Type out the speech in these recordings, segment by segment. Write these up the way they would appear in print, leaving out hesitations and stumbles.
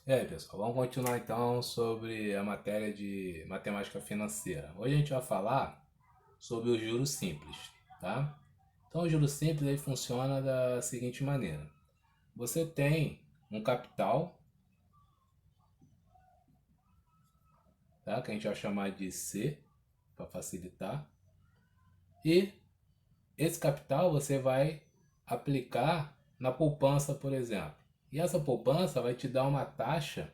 E aí, pessoal, vamos continuar então sobre a matéria de matemática financeira. Hoje a gente vai falar sobre o juros simples, tá? Então, o juros simples ele funciona da seguinte maneira: você tem um capital, tá? Que a gente vai chamar de C para facilitar, e esse capital você vai aplicar na poupança, por exemplo. E essa poupança vai te dar uma taxa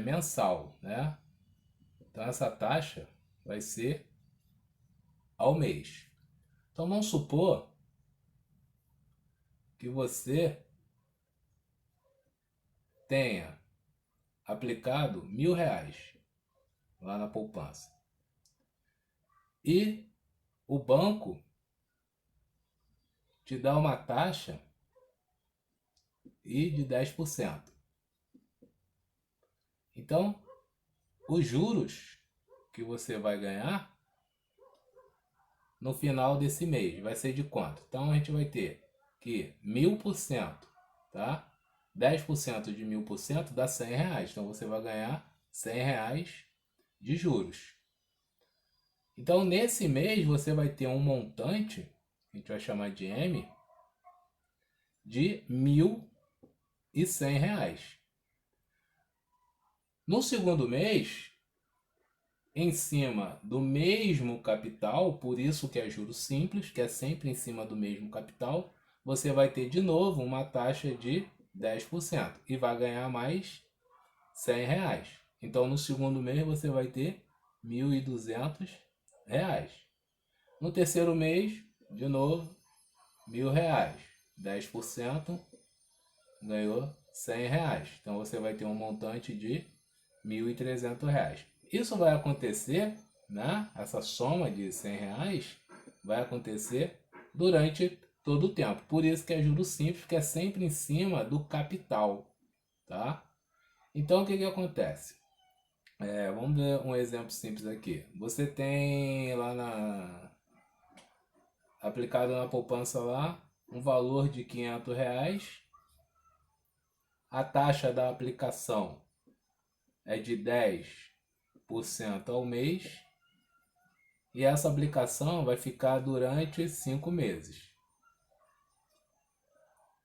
mensal, né? Então essa taxa vai ser ao mês. Então vamos supor que você tenha aplicado R$ 1.000 lá na poupança e o banco te dá uma taxa de 10%. Então, os juros que você vai ganhar no final desse mês vai ser de quanto? Então a gente vai ter que 1.000%, tá? 10% de 1.000% dá R$ 100. Então você vai ganhar R$ 100 de juros. Então nesse mês você vai ter um montante, a gente vai chamar de M, de R$ 1.100. No segundo mês, em cima do mesmo capital, por isso que é juros simples, que é sempre em cima do mesmo capital, você vai ter de novo uma taxa de 10% e vai ganhar mais R$ 100. Então no segundo mês você vai ter R$ 1.200. No terceiro mês, de novo, R$ 1.000. 10% ganhou R$ 100. Então você vai ter um montante de R$ 1.300. Isso vai acontecer, né? Essa soma de R$ 100 vai acontecer durante todo o tempo. Por isso que é juros simples, que é sempre em cima do capital, tá? Então o que acontece? Vamos ver um exemplo simples aqui. Você tem lá aplicado na poupança lá um valor de R$ 500. A taxa da aplicação é de 10% ao mês e essa aplicação vai ficar durante 5 meses.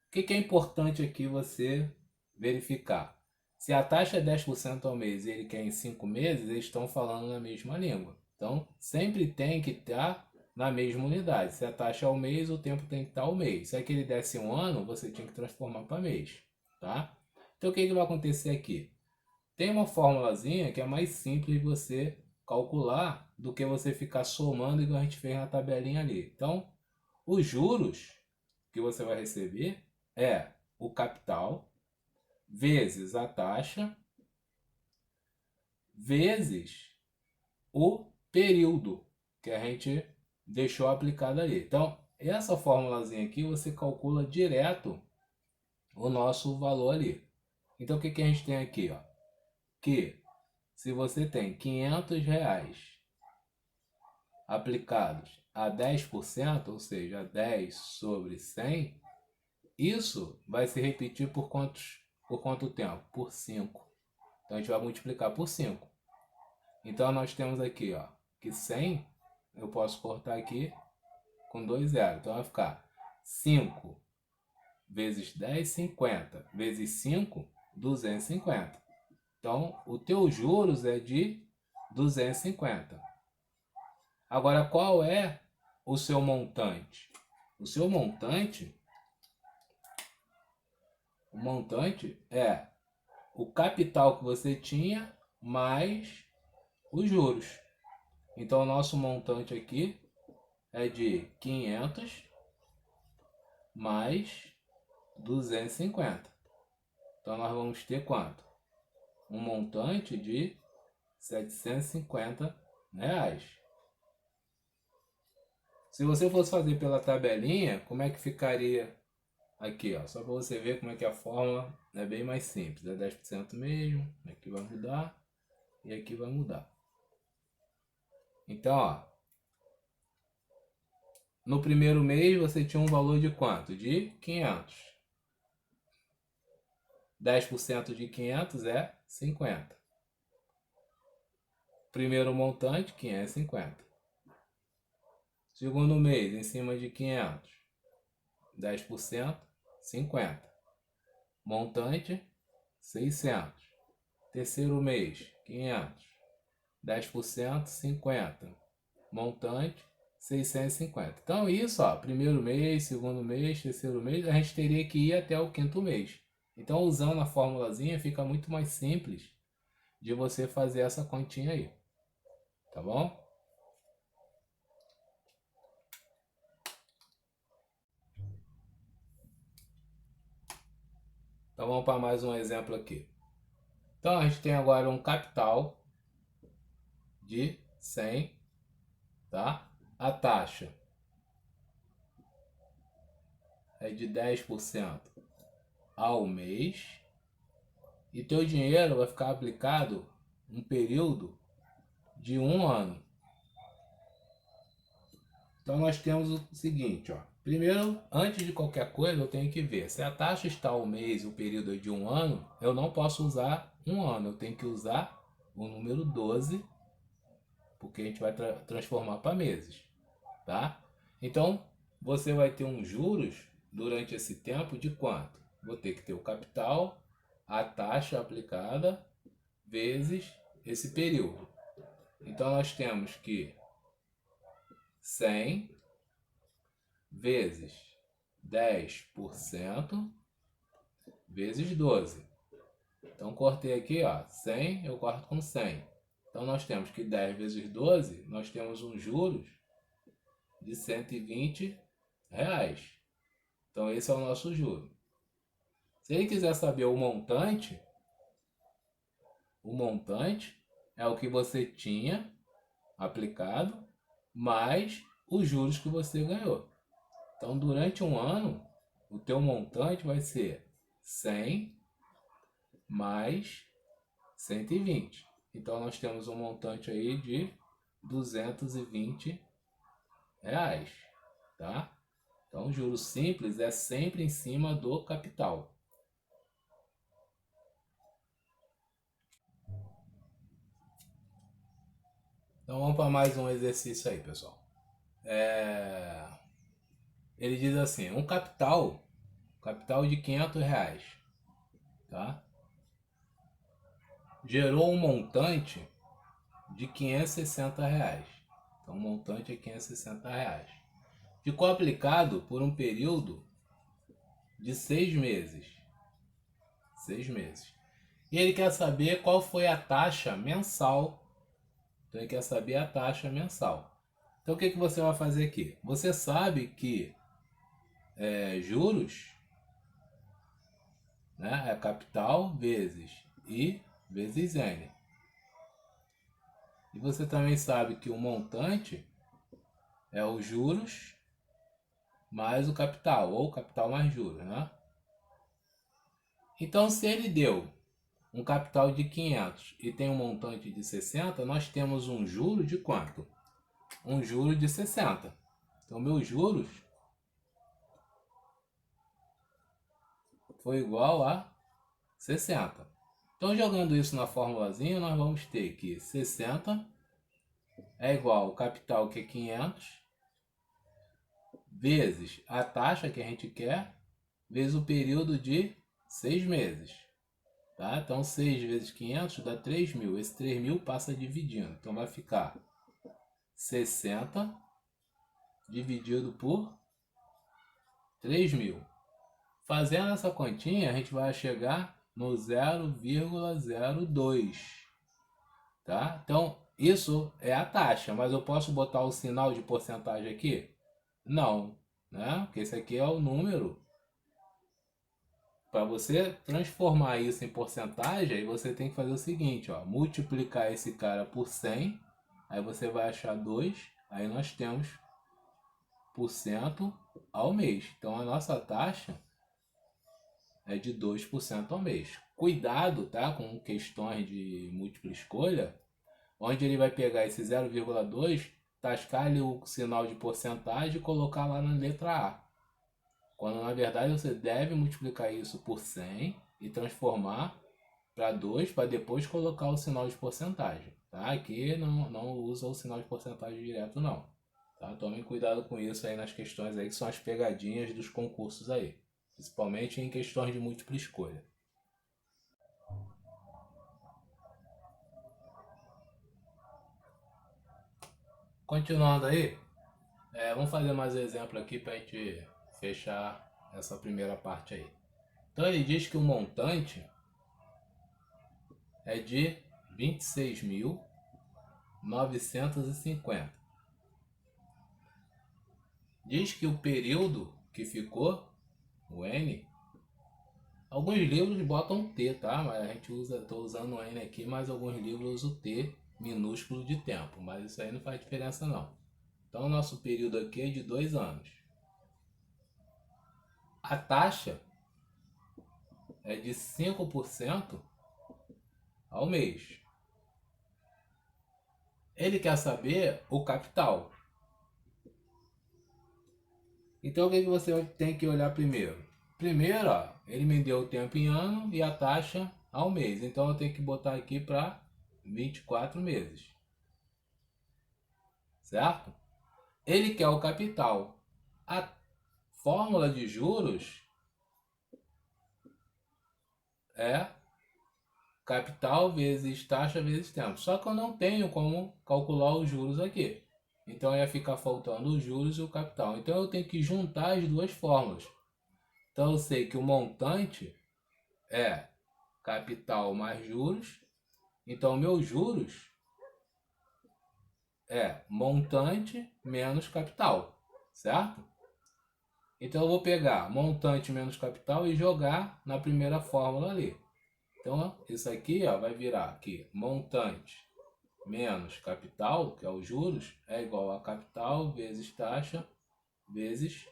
O que é importante aqui você verificar? Se a taxa é 10% ao mês e ele quer em 5 meses, eles estão falando na mesma língua. Então, sempre tem que estar na mesma unidade. Se a taxa é ao mês, o tempo tem que estar ao mês. Se é que ele desse um ano, você tinha que transformar para mês, tá? Então, o que vai acontecer aqui? Tem uma formulazinha que é mais simples de você calcular do que você ficar somando igual a gente fez na tabelinha ali. Então, os juros que você vai receber é o capital vezes a taxa vezes o período que a gente deixou aplicado ali. Então, essa formulazinha aqui você calcula direto o nosso valor ali. Então, o que a gente tem aqui? Ó? Que se você tem R$ 500 aplicados a 10%, ou seja, 10 sobre 100, isso vai se repetir por quanto tempo? Por 5. Então a gente vai multiplicar por 5. Então nós temos aqui, ó, que 100 eu posso cortar aqui com 2 zeros. Então vai ficar 5 vezes 10, 50, vezes 5, 250. Então o teu juros é de 250. Agora qual é o seu montante? O montante é o capital que você tinha mais os juros. Então, o nosso montante aqui é de 500 mais 250. Então, nós vamos ter quanto? Um montante de R$ 750. Se você fosse fazer pela tabelinha, como é que ficaria aqui? Ó? Só para você ver como é que a fórmula é bem mais simples. É 10% mesmo, aqui vai mudar e aqui vai mudar. Então, ó, no primeiro mês você tinha um valor de quanto? De 500. 10% de 500 é 50. Primeiro montante, 550. Segundo mês, em cima de 500, 10%, 50. Montante, 600. Terceiro mês, 500. 10%, 50. Montante, 650. Então isso, ó, primeiro mês, segundo mês, terceiro mês, a gente teria que ir até o quinto mês. Então usando a formulazinha fica muito mais simples de você fazer essa continha aí. Tá bom? Então vamos para mais um exemplo aqui. Então a gente tem agora um capital de 100, tá? A taxa é de 10% ao mês e teu dinheiro vai ficar aplicado um período de 1 ano. Então nós temos o seguinte, ó. Primeiro, antes de qualquer coisa, eu tenho que ver se a taxa está ao mês, o período é de 1 ano, eu não posso usar 1 ano, eu tenho que usar o número 12, porque a gente vai transformar para meses, tá? Então, você vai ter uns juros durante esse tempo de quanto? Vou ter que ter o capital, a taxa aplicada, vezes esse período. Então, nós temos que 100 vezes 10% vezes 12. Então, cortei aqui, ó, 100, eu corto com 100. Então, nós temos que 10 vezes 12, nós temos uns juros de R$ 120. Então, esse é o nosso juro. Se ele quiser saber o montante é o que você tinha aplicado mais os juros que você ganhou. Então, durante um ano, o teu montante vai ser 100 mais 120. Então, nós temos um montante aí de R$ 220, tá? Então, juros simples é sempre em cima do capital. Então, vamos para mais um exercício aí, pessoal. Ele diz assim, um capital de R$ 500, tá? Gerou um montante de R$ 560. Então, o montante é R$ 560. Ficou aplicado por um período de 6 meses. 6 meses. E ele quer saber qual foi a taxa mensal. Então, ele quer saber a taxa mensal. Então, o que você vai fazer aqui? Você sabe que juros, né, é capital vezes I vezes N. E você também sabe que o montante é os juros mais o capital, ou capital mais juros, né? Então, se ele deu um capital de 500 e tem um montante de 60, nós temos um juro de quanto? Um juro de 60. Então, meus juros foi igual a 60. Então, jogando isso na formulazinha, nós vamos ter que 60 é igual ao capital, que é 500, vezes a taxa que a gente quer, vezes o período de 6 meses. Tá? Então, 6 vezes 500 dá 3.000. Esse 3.000 passa dividindo. Então, vai ficar 60 dividido por 3.000. Fazendo essa continha, a gente vai chegar no 0,02. Tá? Então, isso é a taxa, mas eu posso botar o sinal de porcentagem aqui? Não, né? Porque esse aqui é o número. Para você transformar isso em porcentagem, aí você tem que fazer o seguinte, ó, multiplicar esse cara por 100, aí você vai achar 2, aí nós temos por cento ao mês. Então a nossa taxa é de 2% ao mês. Cuidado, tá, com questões de múltipla escolha, onde ele vai pegar esse 0,2, tascar-lhe o sinal de porcentagem e colocar lá na letra A. Quando na verdade você deve multiplicar isso por 100 e transformar para 2 para depois colocar o sinal de porcentagem. Tá? Aqui não usa o sinal de porcentagem direto não. Tá? Tomem cuidado com isso aí nas questões aí que são as pegadinhas dos concursos aí. Principalmente em questões de múltipla escolha. Continuando aí, vamos fazer mais um exemplo aqui para a gente fechar essa primeira parte aí. Então ele diz que o montante é de 26.950. Diz que o período que ficou, o N, alguns livros botam T, tá? Mas a gente tô usando o N aqui, mas alguns livros usam o T minúsculo de tempo, mas isso aí não faz diferença não. Então o nosso período aqui é de 2 anos. A taxa é de 5% ao mês. Ele quer saber o capital. Então o que você tem que olhar primeiro? Primeiro, ó, ele me deu o tempo em ano e a taxa ao mês. Então eu tenho que botar aqui para 24 meses. Certo? Ele quer o capital. A fórmula de juros é capital vezes taxa vezes tempo. Só que eu não tenho como calcular os juros aqui. Então ia ficar faltando os juros e o capital. Então eu tenho que juntar as duas fórmulas. Então eu sei que o montante é capital mais juros. Então meus juros é montante menos capital, certo? Então eu vou pegar montante menos capital e jogar na primeira fórmula ali. Então isso aqui ó, vai virar aqui montante menos capital, que é os juros, é igual a capital vezes taxa vezes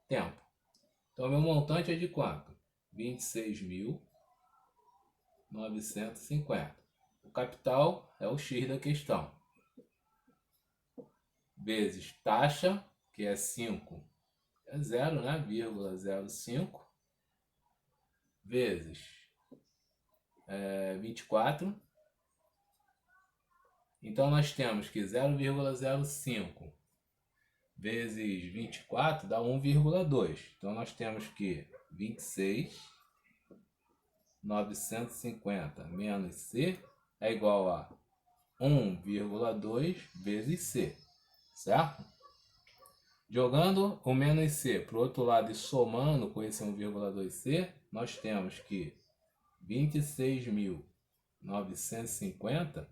tempo. Então meu montante é de quanto? 26.950. O capital é o X da questão. Vezes taxa, que é 5, é 0, né? 0,05. Vezes 24. Então nós temos que 0,05 vezes 24 dá 1,2. Então nós temos que 26.950 menos C é igual a 1,2 vezes C, certo? Jogando o menos C para o outro lado e somando com esse 1,2C, nós temos que 26.950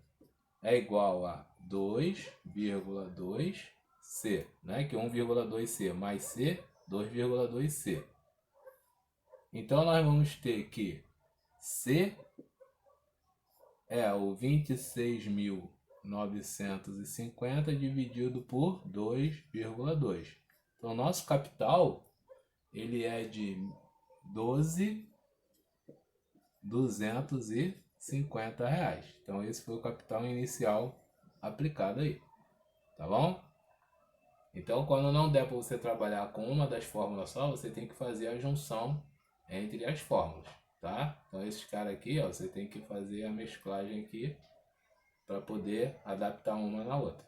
é igual a 2,2C, né? Que 1,2C mais C, 2,2C. Então nós vamos ter que C é o 26.950 dividido por 2,2. Então nosso capital ele é de 12.250 reais. Então esse foi o capital inicial aplicado aí, tá bom? Então quando não der para você trabalhar com uma das fórmulas só, você tem que fazer a junção entre as fórmulas, tá? Então esses caras aqui, ó, você tem que fazer a mesclagem aqui para poder adaptar uma na outra.